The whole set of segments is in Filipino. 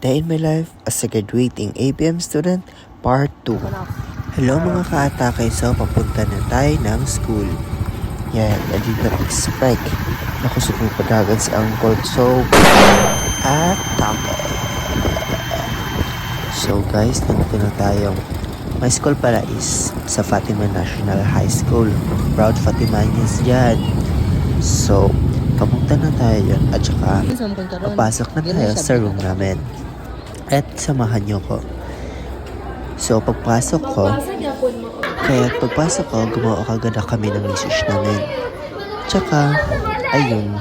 Day in my life as a graduating ABM student, part 2. Hello mga ka-atake, so papunta na tayo ng school. Yan, I did not expect na kusupong padagan si Uncle, so atake. So guys, nandito na tayo. My school pala is sa Fatima National High School. Proud Fatimanians dyan. So, papunta na tayo dyan at saka papasok na tayo sa room namin. At samahan nyo ko. So, pagpasok ko, gumawa kagad na kami ng research namin. Tsaka, ayun,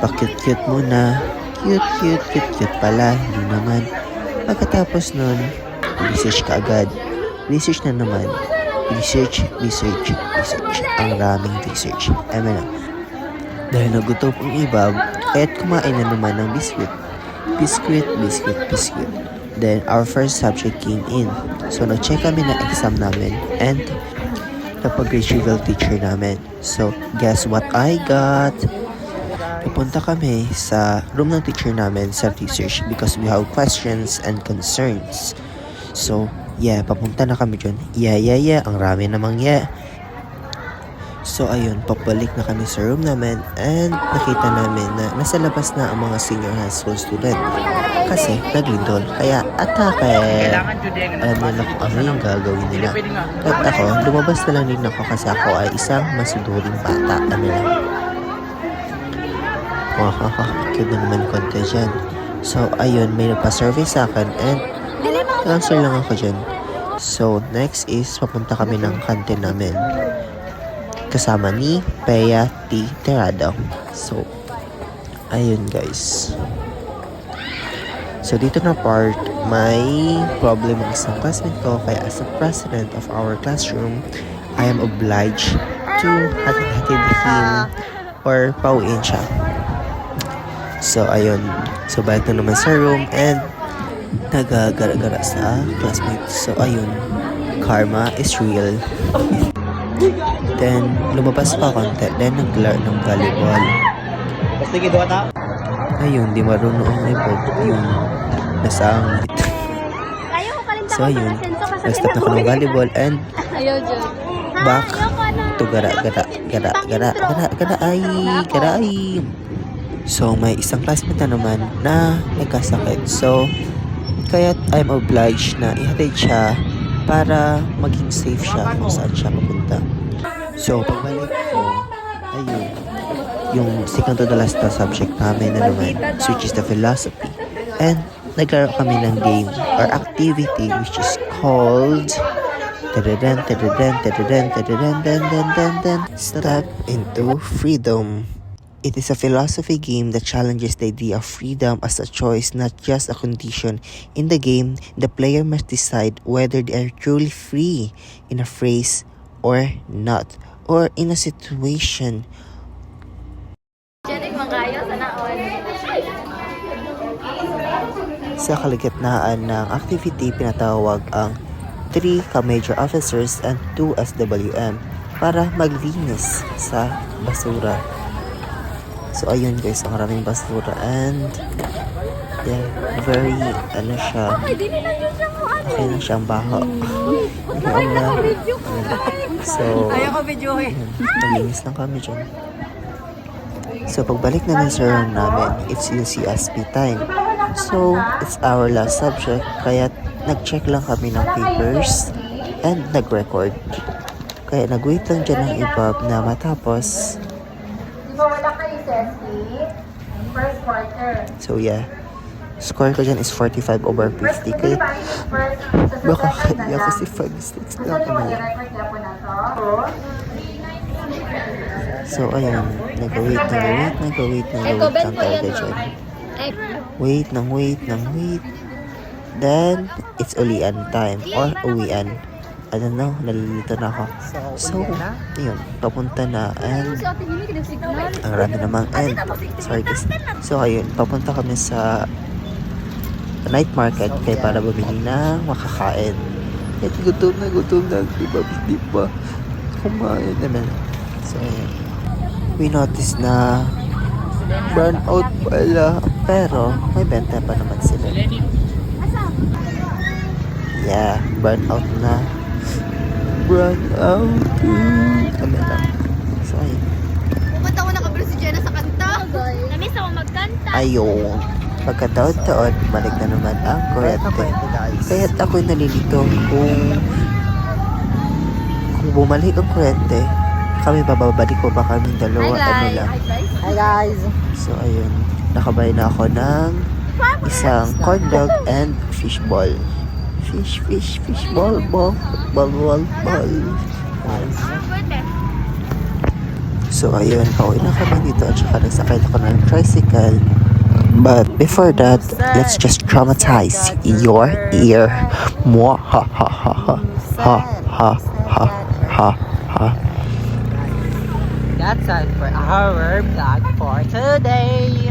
pa-cute-cute muna. Cute pala, hindi naman. Pagkatapos nun, research ka agad. Research na naman. Research. Ang raming research. Amen na. Dahil nagutom ang iba, kaya't kumain na naman ng biscuit. Then, our first subject came in. So, nag-check kami ng exam namin and napag-retrieval teacher namin. So, guess what I got? Pupunta kami sa room ng teacher namin sa research because we have questions and concerns. So, yeah, papunta na kami dyan. Yeah. Ang rami namang yeah. So, ayun, papalik na kami sa room namin and nakita namin na nasa labas na ang mga senior high school student. Kasi, naglindol. Kaya, atake! Alam nila kung ano yung gagawin nila. At ako, lumabas na lang din ako kasi ako ay isang masuduring bata. Ano lang. Cute na naman konti dyan. So, ayun, may nagpa-survey sa akin and answer lang ako dyan. So, next is papunta kami ng canteen namin. Kasama ni Pea T. Terado. So, ayun guys. So, dito na part, may problem ang isang classmate ko. Kaya as a president of our classroom, I am obliged to hatid him or pauwiin siya. So, ayun. So, balik na naman sa room and nagagara-gara sa classmate. So, ayun. Karma is real. Then, lumabas pa konti. Then, naglaro ng volleyball. Ayun, di marunong ang ibog. Yung nasangit. So, ayun. Nag-stop na ko ng volleyball and back to gara. So, may isang classmate na naman na nagkasakit. So, kaya I'm obliged na ihatid siya para maging safe siya kung saan siya mapunta. So, pagbalik ko, ayun, yung second to the last na subject namin na naman, which is the philosophy. And, naglaro kami ng game or activity which is called Step into Freedom. It is a philosophy game that challenges the idea of freedom as a choice, not just a condition. In the game, the player must decide whether they are truly free in a phrase or not, or in a situation. Sa kalagitnaan ng activity, pinatawag ang 3 ka-major officers and 2 SWM para maglinis sa basura. So, ayun guys, ang maraming basura and yeah, very, siya, okay na siyang baho. So, malinis lang kami dyan. So, pagbalik namin sa room namin, it's UCSP time. So, it's our last subject, kaya nag-check lang kami ng papers and nag-record. Kaya nag-wait lang dyan ng iba na matapos. So yeah, score ko dyan is 45 over 50. Kaya baka kaya kasi 5 mistakes na ako na. So ayun, nag-wait lang talaga dyan. Wait. Then it's ulian time or uwian. I don't know, nalilito na ako. So, yun, papunta na and ang rami namang and sorry guys. So, ayun, papunta kami sa night market kaya para bumili ng makakain. At gutom na, di ba? Kumain naman. So, ayun. We noticed na Burn out pala. Pero, may benta pa naman sila. Yeah, burn out na. Burn out. Ano lang. So, ayun. Pumunta ko nakabilo si Jenna sa kanta. Namiss ako magkanta. Ayun. Pagkataon-taon, balik na naman ang kuryente. Kaya't ako'y nalilito kung bumalik ang kuryente, kami bababalik ko ba kaming dalawa, ano lang. Hi guys. So, ayun. Nakabay na ako ng isang corn dog and fish ball. Fish ball, ball. Ayun. So, ayun. Pauwi na kami dito at saka nagsakay ako ng tricycle. But before that, let's just traumatize your ear. Mwah, ha, ha, ha, ha. Ha, ha, ha, ha, ha. That's it for our vlog for today.